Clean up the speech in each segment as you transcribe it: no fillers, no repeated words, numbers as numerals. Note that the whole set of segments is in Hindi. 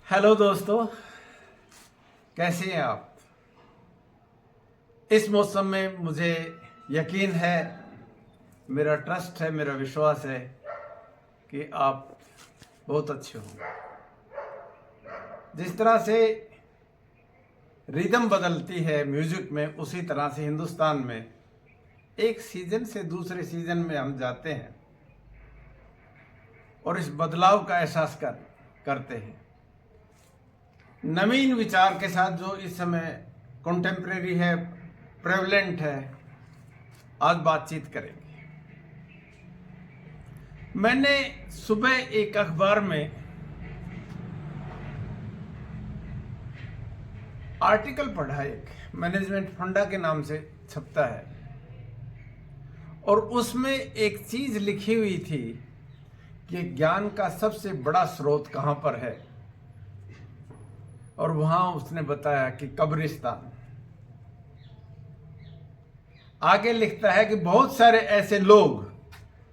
हेलो दोस्तों, कैसे हैं आप। इस मौसम में मुझे यकीन है, मेरा ट्रस्ट है, मेरा विश्वास है कि आप बहुत अच्छे होंगे। जिस तरह से रिदम बदलती है म्यूजिक में, उसी तरह से हिंदुस्तान में एक सीजन से दूसरे सीजन में हम जाते हैं और इस बदलाव का एहसास करते हैं। नवीन विचार के साथ जो इस समय कॉन्टेम्प्रेरी है, प्रेवलेंट है, आज बातचीत करेंगे। मैंने सुबह एक अखबार में आर्टिकल पढ़ा, एक मैनेजमेंट फंडा के नाम से छपता है, और उसमें एक चीज लिखी हुई थी कि ज्ञान का सबसे बड़ा स्रोत कहां पर है, और वहां उसने बताया कि कब्रिस्तान। आगे लिखता है कि बहुत सारे ऐसे लोग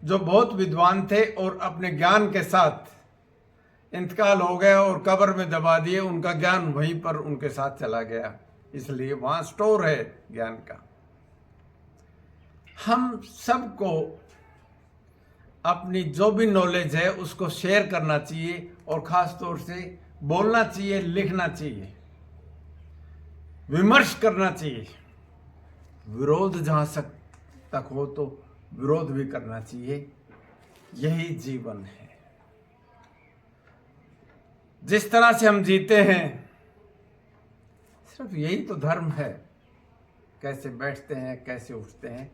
जो बहुत विद्वान थे और अपने ज्ञान के साथ इंतकाल हो गया और कब्र में दबा दिए, उनका ज्ञान वहीं पर उनके साथ चला गया, इसलिए वहां स्टोर है ज्ञान का। हम सबको अपनी जो भी नॉलेज है उसको शेयर करना चाहिए, और खास तौर से बोलना चाहिए, लिखना चाहिए, विमर्श करना चाहिए। विरोध जहां तक हो तो विरोध भी करना चाहिए। यही जीवन है। जिस तरह से हम जीते हैं, सिर्फ यही तो धर्म है। कैसे बैठते हैं, कैसे उठते हैं।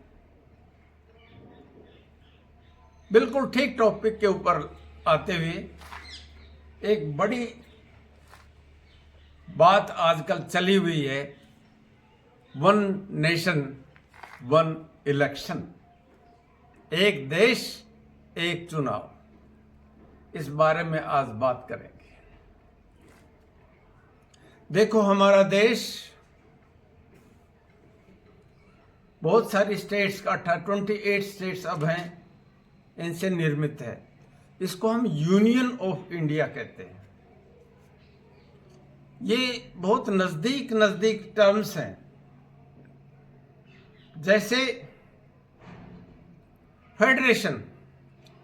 बिल्कुल ठीक टॉपिक के ऊपर आते हुए, एक बड़ी बात आजकल चली हुई है, वन नेशन वन इलेक्शन, एक देश एक चुनाव। इस बारे में आज बात करेंगे। देखो, हमारा देश बहुत सारी स्टेट्स का 28 स्टेट्स अब हैं, इनसे निर्मित है। इसको हम यूनियन ऑफ इंडिया कहते हैं। ये बहुत नजदीक टर्म्स हैं। जैसे फेडरेशन,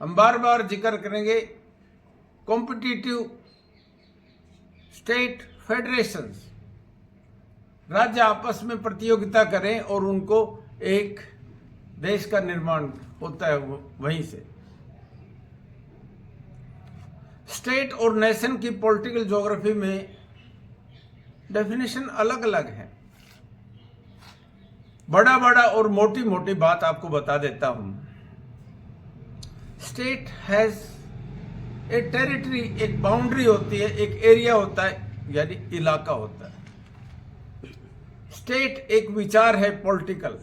हम बार बार जिक्र करेंगे, कॉम्पिटिटिव स्टेट फेडरेशंस, राज्य आपस में प्रतियोगिता करें और उनको एक देश का निर्माण होता है वहीं से। स्टेट और नेशन की पॉलिटिकल ज्योग्राफी में डेफिनेशन अलग अलग है। बड़ा और मोटी मोटी बात आपको बता देता हूं। स्टेट हैज ए टेरिटरी, एक बाउंड्री होती है, एक एरिया होता है, यानी इलाका होता है। स्टेट एक विचार है पॉलिटिकल।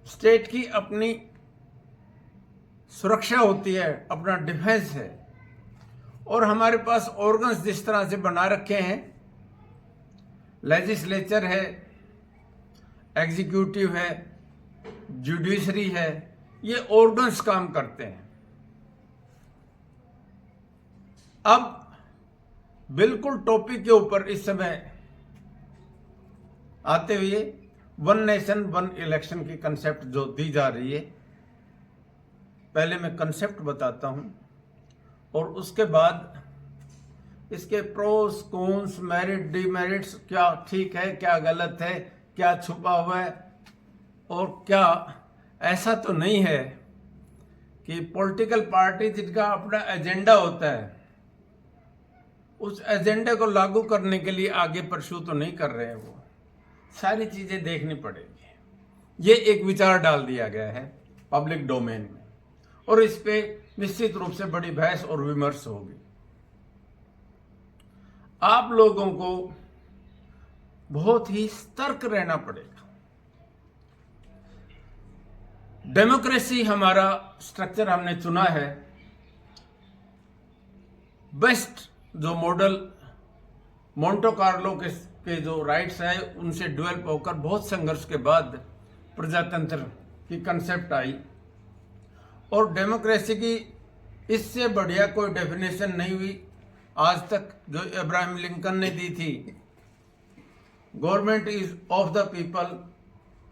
स्टेट की अपनी सुरक्षा होती है, अपना डिफेंस है, और हमारे पास ऑर्गन्स जिस तरह से बना रखे हैं, लेजिस्लेचर है, एग्जीक्यूटिव है, जुडिशरी है, ये ऑर्गन्स काम करते हैं। अब बिल्कुल टॉपिक के ऊपर इस समय आते हुए, वन नेशन वन इलेक्शन की कंसेप्ट जो दी जा रही है, पहले मैं कंसेप्ट बताता हूं और उसके बाद इसके प्रोस कॉन्स, मेरिट डिमेरिट्स, क्या ठीक है, क्या गलत है, क्या छुपा हुआ है, और क्या ऐसा तो नहीं है कि पॉलिटिकल पार्टी जिनका अपना एजेंडा होता है, उस एजेंडे को लागू करने के लिए आगे परस्यू तो नहीं कर रहे हैं। वो सारी चीजें देखनी पड़ेगी। ये एक विचार डाल दिया गया है पब्लिक डोमेन में, और इस पे निश्चित रूप से बड़ी बहस और विमर्श होगी। आप लोगों को बहुत ही सतर्क रहना पड़ेगा। डेमोक्रेसी हमारा स्ट्रक्चर हमने चुना है। बेस्ट जो मॉडल मोंटे कार्लो के जो राइट्स है, उनसे डेवलप होकर बहुत संघर्ष के बाद प्रजातंत्र की कंसेप्ट आई, और डेमोक्रेसी की इससे बढ़िया कोई डेफिनेशन नहीं हुई आज तक जो अब्राहम लिंकन ने दी थी, government is of the people,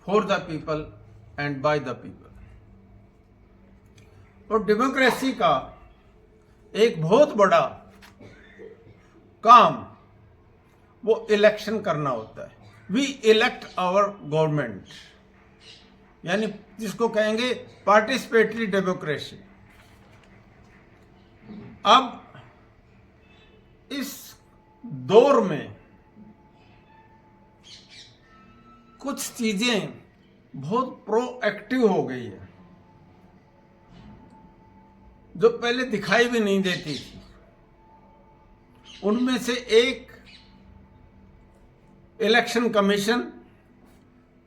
for the people and by the people. और डेमोक्रेसी का एक बहुत बड़ा काम वो इलेक्शन करना होता है। वी इलेक्ट आवर गवर्नमेंट, यानी जिसको कहेंगे पार्टिसिपेटरी डेमोक्रेसी। अब इस दौर में कुछ चीजें बहुत प्रोएक्टिव हो गई है जो पहले दिखाई भी नहीं देती थी। उनमें से एक इलेक्शन कमीशन,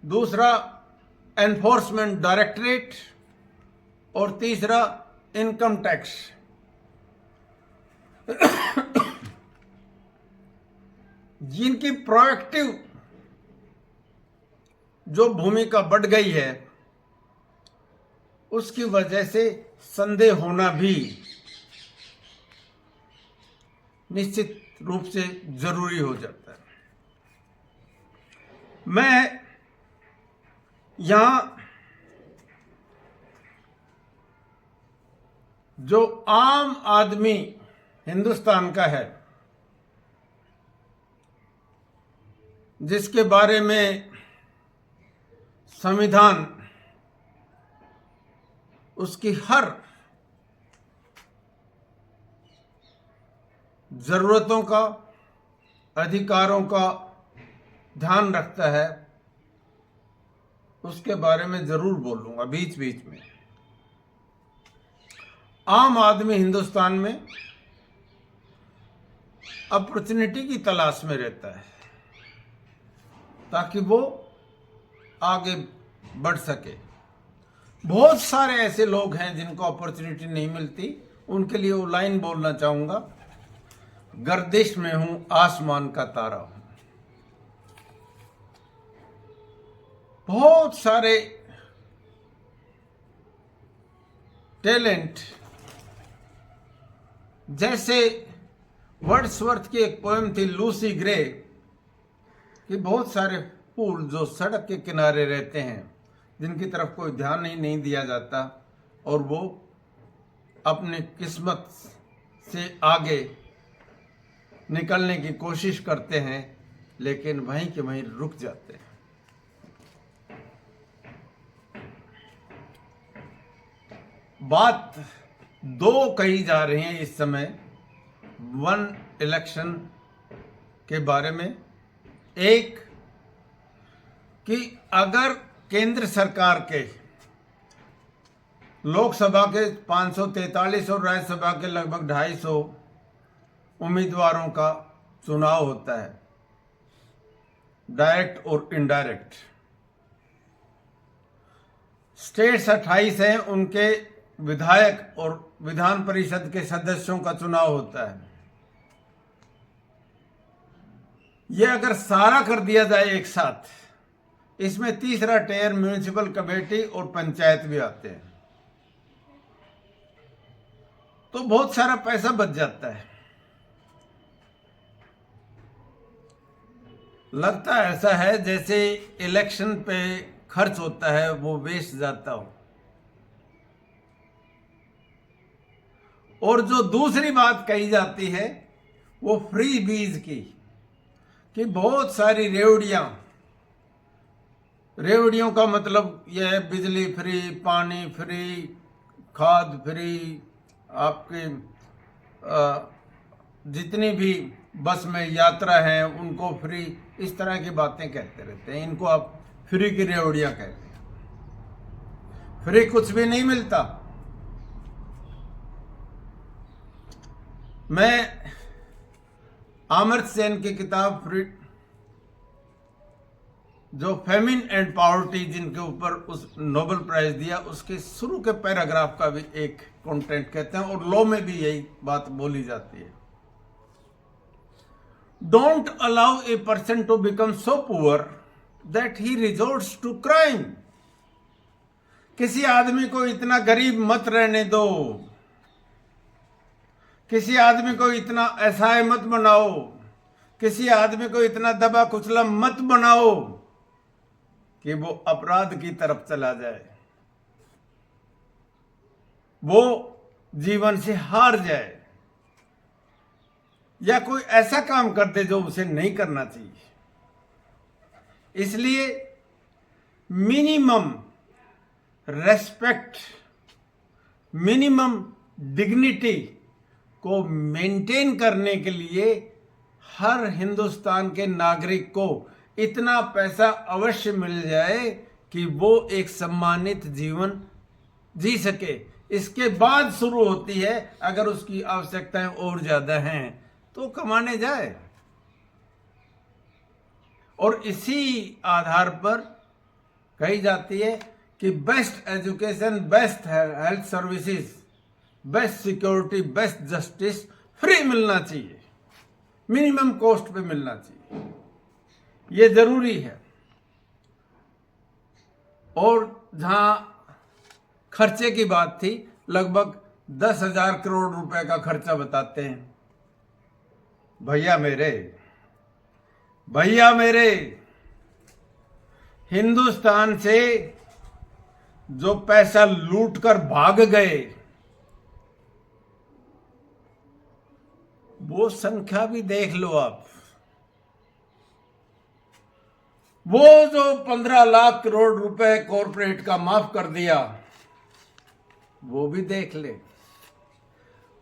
दूसरा एनफोर्समेंट डायरेक्टरेट और तीसरा इनकम टैक्स। जिनकी प्रोएक्टिव जो भूमिका बढ़ गई है, उसकी वजह से संदेह होना भी निश्चित रूप से जरूरी हो जाता है। मैं यहां जो आम आदमी हिंदुस्तान का है, जिसके बारे में संविधान उसकी हर जरूरतों का, अधिकारों का ध्यान रखता है, उसके बारे में जरूर बोलूंगा बीच बीच में। आम आदमी हिंदुस्तान में अपॉर्चुनिटी की तलाश में रहता है ताकि वो आगे बढ़ सके। बहुत सारे ऐसे लोग हैं जिनको अपॉर्चुनिटी नहीं मिलती, उनके लिए वो लाइन बोलना चाहूंगा, गर्दिश में हूं आसमान का तारा हूं। बहुत सारे टैलेंट, जैसे वर्ड्सवर्थ की एक पोएम थी लूसी ग्रे, कि बहुत सारे फूल जो सड़क के किनारे रहते हैं, जिनकी तरफ कोई ध्यान ही नहीं दिया जाता, और वो अपनी किस्मत से आगे निकलने की कोशिश करते हैं, लेकिन वहीं के वहीं रुक जाते हैं। बात दो कही जा रही है इस समय वन इलेक्शन के बारे में। एक कि अगर केंद्र सरकार के लोकसभा के 543 और राज्यसभा के लगभग 250 उम्मीदवारों का चुनाव होता है, डायरेक्ट और इनडायरेक्ट। स्टेट्स 28 हैं, उनके विधायक और विधान परिषद के सदस्यों का चुनाव होता है। यह अगर सारा कर दिया जाए एक साथ, इसमें तीसरा टेयर म्यूनिसिपल कमेटी और पंचायत भी आते हैं, तो बहुत सारा पैसा बच जाता है। लगता ऐसा है जैसे इलेक्शन पे खर्च होता है वो वेस्ट जाता हो। और जो दूसरी बात कही जाती है वो फ्री बीज की, कि बहुत सारी रेवड़ियों का मतलब यह है बिजली फ्री, पानी फ्री, खाद फ्री, आपके जितनी भी बस में यात्रा है उनको फ्री, इस तरह की बातें कहते रहते हैं। इनको आप फ्री की रेवड़ियां कहते हैं। फ्री कुछ भी नहीं मिलता। मैं अमर्त्य सेन की किताब फ्री, जो फेमिन एंड पॉवर्टी, जिनके ऊपर उस नोबेल प्राइज दिया, उसके शुरू के पैराग्राफ का भी एक कंटेंट कहते हैं, और लॉ में भी यही बात बोली जाती है। Don't allow a person to become so poor that he resorts to crime. किसी आदमी को इतना गरीब मत रहने दो किसी आदमी को इतना असहाय मत बनाओ, किसी आदमी को इतना दबा कुचला मत बनाओ कि वो अपराध की तरफ चला जाए, वो जीवन से हार जाए, या कोई ऐसा काम कर दे जो उसे नहीं करना चाहिए। इसलिए मिनिमम रेस्पेक्ट, मिनिमम डिग्निटी को मेंटेन करने के लिए हर हिंदुस्तान के नागरिक को इतना पैसा अवश्य मिल जाए कि वो एक सम्मानित जीवन जी सके। इसके बाद शुरू होती है, अगर उसकी आवश्यकताएं और ज्यादा हैं तो कमाने जाए। और इसी आधार पर कही जाती है कि best education, best health services, best security, best justice free मिलना चाहिए, मिनिमम कॉस्ट पे मिलना चाहिए, ये जरूरी है। और जहां खर्चे की बात थी, लगभग 10,000 करोड़ रुपए का खर्चा बताते हैं। भैया मेरे, हिंदुस्तान से जो पैसा लूटकर भाग गए, वो संख्या भी देख लो आप। वो जो 15 लाख करोड़ रुपए कॉरपोरेट का माफ कर दिया, वो भी देख ले।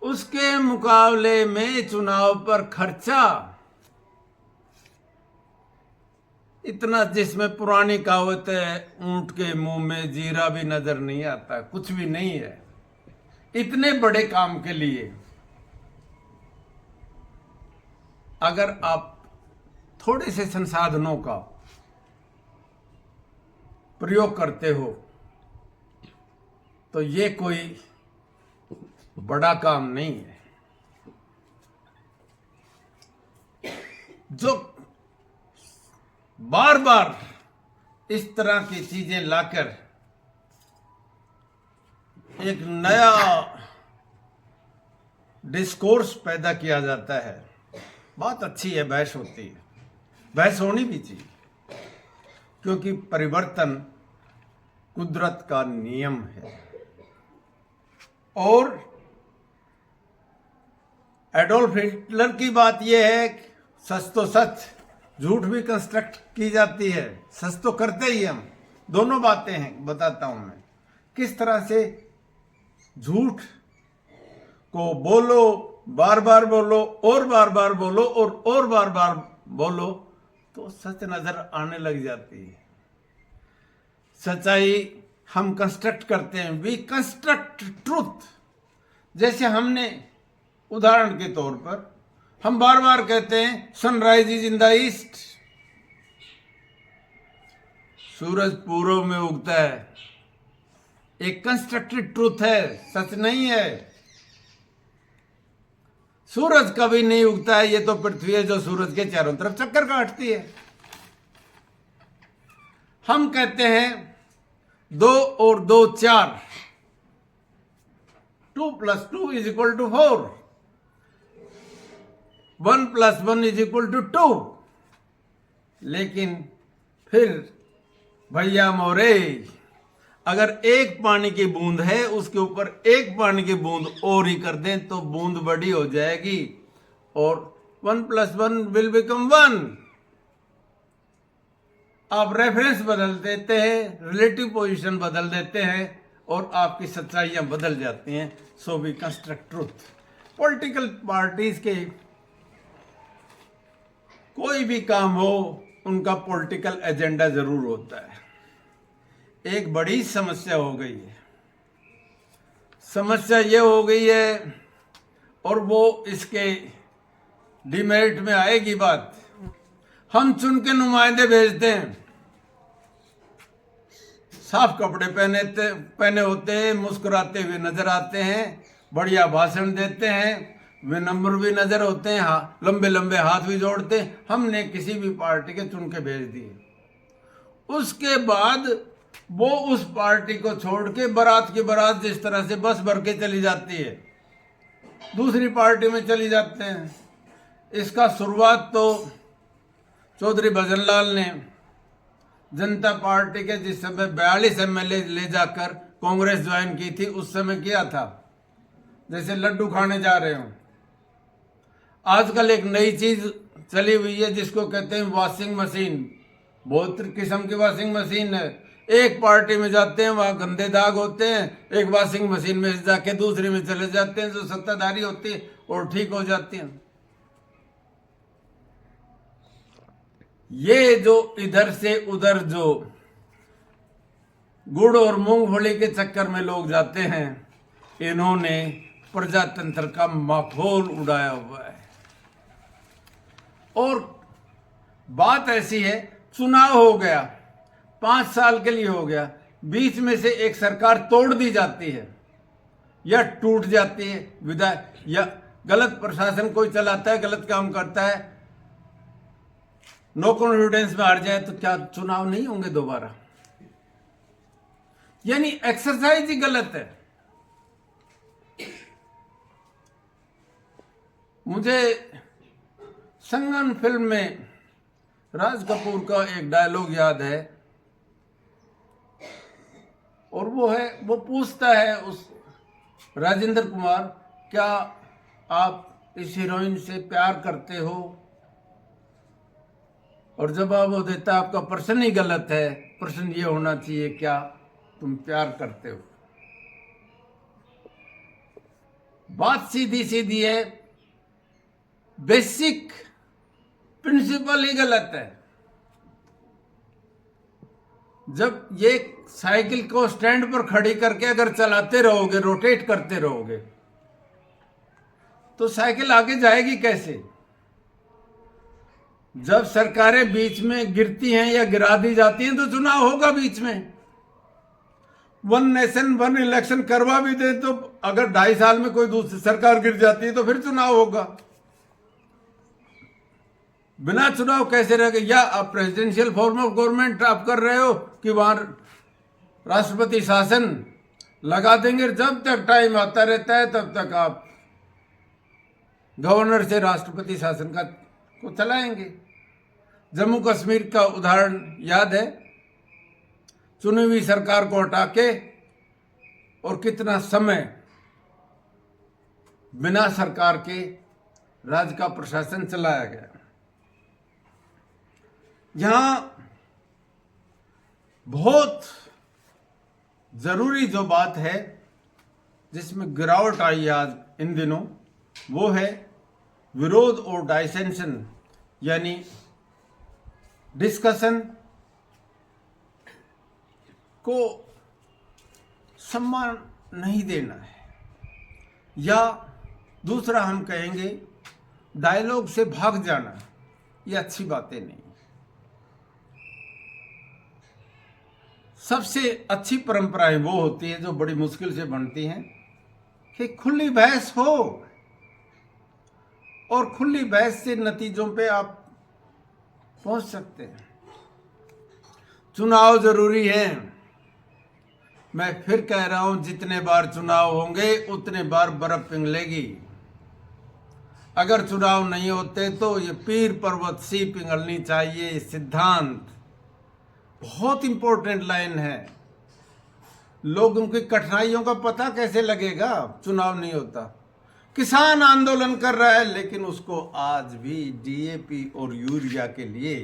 उसके मुकाबले में चुनाव पर खर्चा इतना, जिसमें पुरानी कहावत है, ऊंट के मुंह में जीरा भी नजर नहीं आता, कुछ भी नहीं है। इतने बड़े काम के लिए अगर आप थोड़े से संसाधनों का प्रयोग करते हो तो ये कोई बड़ा काम नहीं है। जो बार बार इस तरह की चीजें लाकर एक नया डिस्कोर्स पैदा किया जाता है, बात अच्छी है, बहस होती है, बहस होनी भी चाहिए, क्योंकि परिवर्तन कुदरत का नियम है। और एडोल्फ हिटलर की बात यह है, सच तो सच, झूठ भी कंस्ट्रक्ट की जाती है, सच तो करते ही हम। दोनों बातें हैं, बताता हूं मैं किस तरह से झूठ को बोलो, बार बार बोलो, और बार बार बोलो, और बार बार बोलो, तो सच नजर आने लग जाती है। सच्चाई हम कंस्ट्रक्ट करते हैं, वी कंस्ट्रक्ट ट्रूथ। जैसे हमने उदाहरण के तौर पर हम बार बार कहते हैं sunrise is in the east, सूरज पूर्व में उगता है, एक कंस्ट्रक्टेड ट्रूथ है, सच नहीं है। सूरज कभी नहीं उगता है, ये तो पृथ्वी है जो सूरज के चारों तरफ चक्कर काटती है। हम कहते हैं 2 और 2 4, 2 + 2 = 4, 1 + 1 = 2। लेकिन फिर भैया मोरे, अगर एक पानी की बूंद है, उसके ऊपर एक पानी की बूंद और ही कर दें तो बूंद बड़ी हो जाएगी और 1 + 1 will become 1। आप रेफरेंस बदल देते हैं, रिलेटिव पोजीशन बदल देते हैं और आपकी सच्चाइयां बदल जाती हैं। So we construct truth. Political parties के कोई भी काम हो, उनका पॉलिटिकल एजेंडा जरूर होता है। एक बड़ी समस्या हो गई है, समस्या ये हो गई है, और वो इसके डिमेरिट में आएगी बात। हम चुन के नुमाइंदे भेजते हैं, साफ कपड़े पहने होते हैं, मुस्कुराते हुए नजर आते हैं, बढ़िया भाषण देते हैं, विनम्र भी नजर होते हैं, लंबे लंबे हाथ भी जोड़ते हैं। हमने किसी भी पार्टी के चुन के भेज दिए, उसके बाद वो उस पार्टी को छोड़ के बारात की बारात जिस तरह से बस भर के चली जाती है, दूसरी पार्टी में चली जाते हैं। इसका शुरुआत तो चौधरी भजनलाल ने जनता पार्टी के जिस समय 42 एमएलए ले जाकर कांग्रेस ज्वाइन की थी उस समय किया था, जैसे लड्डू खाने जा रहे हो। आजकल एक नई चीज चली हुई है जिसको कहते हैं वॉशिंग मशीन। बहुत किस्म की वॉशिंग मशीन है। एक पार्टी में जाते हैं, वहां गंदे दाग होते हैं, एक वॉशिंग मशीन में जाके दूसरी में चले जाते हैं जो सत्ताधारी होती है और ठीक हो जाती हैं। ये जो इधर से उधर जो गुड़ और मूंगफली के चक्कर में लोग जाते हैं, इन्होंने प्रजातंत्र का माहौल उड़ाया हुआ है। और बात ऐसी है, चुनाव हो गया, 5 साल के लिए हो गया, बीच में से एक सरकार तोड़ दी जाती है या टूट जाती है, विधायक या गलत प्रशासन कोई चलाता है, गलत काम करता है, नो कॉन्फिडेंस में हार जाए, तो क्या चुनाव नहीं होंगे दोबारा? यानी एक्सरसाइज ही गलत है। मुझे संगम फिल्म में राज कपूर का एक डायलॉग याद है, और वो पूछता है उस राजेंद्र कुमार, क्या आप इस हीरोइन से प्यार करते हो? और जवाब वो देता है, आपका प्रश्न ही गलत है, प्रश्न ये होना चाहिए, क्या तुम प्यार करते हो? बात सीधी सीधी है, बेसिक प्रिंसिपल ही गलत है। जब ये साइकिल को स्टैंड पर खड़ी करके अगर चलाते रहोगे, रोटेट करते रहोगे, तो साइकिल आगे जाएगी कैसे? जब सरकारें बीच में गिरती हैं या गिरा दी जाती हैं तो चुनाव होगा बीच में। 1 नेशन 1 इलेक्शन करवा भी दे तो अगर 2.5 साल में कोई दूसरी सरकार गिर जाती है तो फिर चुनाव होगा। बिना चुनाव कैसे रहेगा? या आप प्रेसिडेंशियल फॉर्म ऑफ गवर्नमेंट आप कर रहे हो कि वहां राष्ट्रपति शासन लगा देंगे, जब तक टाइम आता रहता है तब तक आप गवर्नर से राष्ट्रपति शासन को चलाएंगे। जम्मू कश्मीर का उदाहरण याद है, चुनी हुई सरकार को हटा के और कितना समय बिना सरकार के राज्य का प्रशासन चलाया गया। यहां बहुत जरूरी जो बात है जिसमें गिरावट आई है आज इन दिनों, वो है विरोध और डाइसेंशन, यानी डिस्कशन को सम्मान नहीं देना है, या दूसरा हम कहेंगे डायलॉग से भाग जाना। ये अच्छी बातें नहीं। सबसे अच्छी परंपराएं वो होती है जो बड़ी मुश्किल से बनती हैं कि खुली बहस हो, और खुली बहस से नतीजों पे आप पहुंच सकते हैं। चुनाव जरूरी है। मैं फिर कह रहा हूं, जितने बार चुनाव होंगे उतने बार बर्फ पिघलेगी। अगर चुनाव नहीं होते तो ये पीर पर्वत सी पिघलनी चाहिए। ये सिद्धांत बहुत इंपॉर्टेंट लाइन है। लोगों की कठिनाइयों का पता कैसे लगेगा? चुनाव नहीं होता। किसान आंदोलन कर रहा है, लेकिन उसको आज भी डीएपी और यूरिया के लिए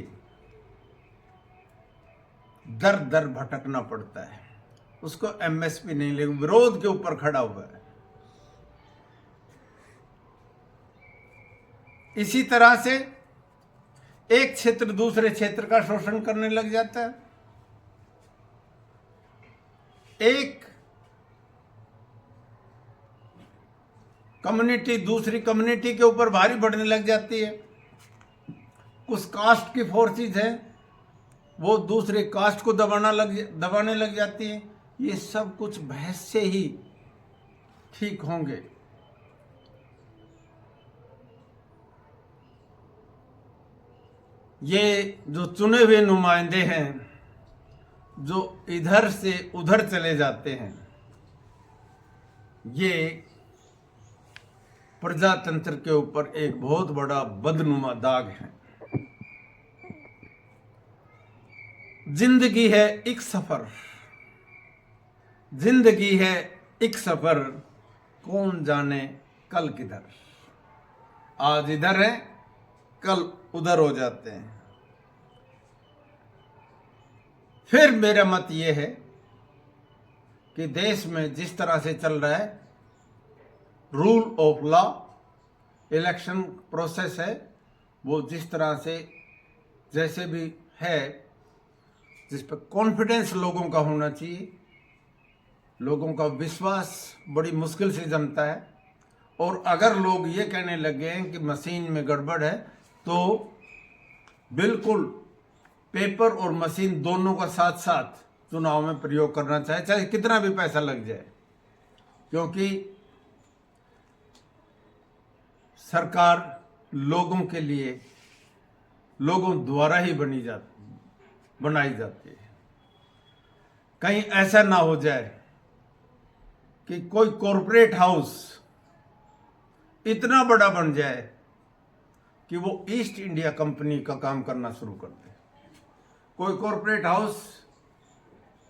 दर दर भटकना पड़ता है। उसको एमएसपी नहीं, लेकिन विरोध के ऊपर खड़ा हुआ है। इसी तरह से एक क्षेत्र दूसरे क्षेत्र का शोषण करने लग जाता है। एक कम्युनिटी दूसरी कम्युनिटी के ऊपर भारी पड़ने लग जाती है। कुछ कास्ट की फोर्सेस हैं, वो दूसरे कास्ट को दबाने लग जाती है। ये सब कुछ बहस से ही ठीक होंगे। ये जो चुने हुए नुमाइंदे हैं जो इधर से उधर चले जाते हैं, ये प्रजातंत्र के ऊपर एक बहुत बड़ा बदनुमा दाग है। जिंदगी है एक सफर, जिंदगी है एक सफर, कौन जाने कल किधर। आज इधर है, कल उधर हो जाते हैं। फिर मेरा मत यह है कि देश में जिस तरह से चल रहा है rule of law, election process है, वो जिस तरह से जैसे भी है, जिस पर कॉन्फिडेंस लोगों का होना चाहिए, लोगों का विश्वास बड़ी मुश्किल से जमता है। और अगर लोग ये कहने लगे हैं कि मशीन में गड़बड़ है, तो बिल्कुल पेपर और मशीन दोनों का साथ साथ चुनाव में प्रयोग करना चाहिए, चाहे कितना भी पैसा लग जाए, क्योंकि सरकार लोगों के लिए, लोगों द्वारा ही बनाई जाती है। कहीं ऐसा ना हो जाए कि कोई कॉरपोरेट हाउस इतना बड़ा बन जाए कि वो ईस्ट इंडिया कंपनी का काम करना शुरू कर दे। कोई कॉरपोरेट हाउस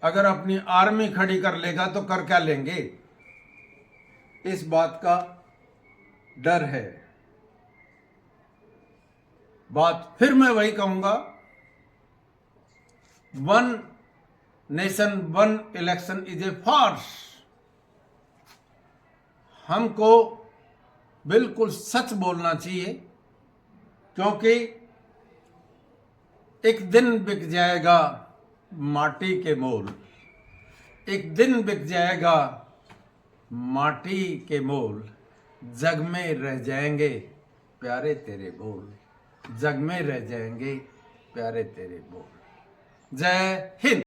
अगर अपनी आर्मी खड़ी कर लेगा तो कर क्या लेंगे, इस बात का डर है। बात फिर मैं वही कहूंगा, one nation one election is a farce. हमको बिल्कुल सच बोलना चाहिए, क्योंकि एक दिन बिक जाएगा माटी के मोल, एक दिन बिक जाएगा माटी के मोल, जग में रह जाएंगे प्यारे तेरे बोल, जग में रह जाएंगे प्यारे तेरे बोल। जय हिंद।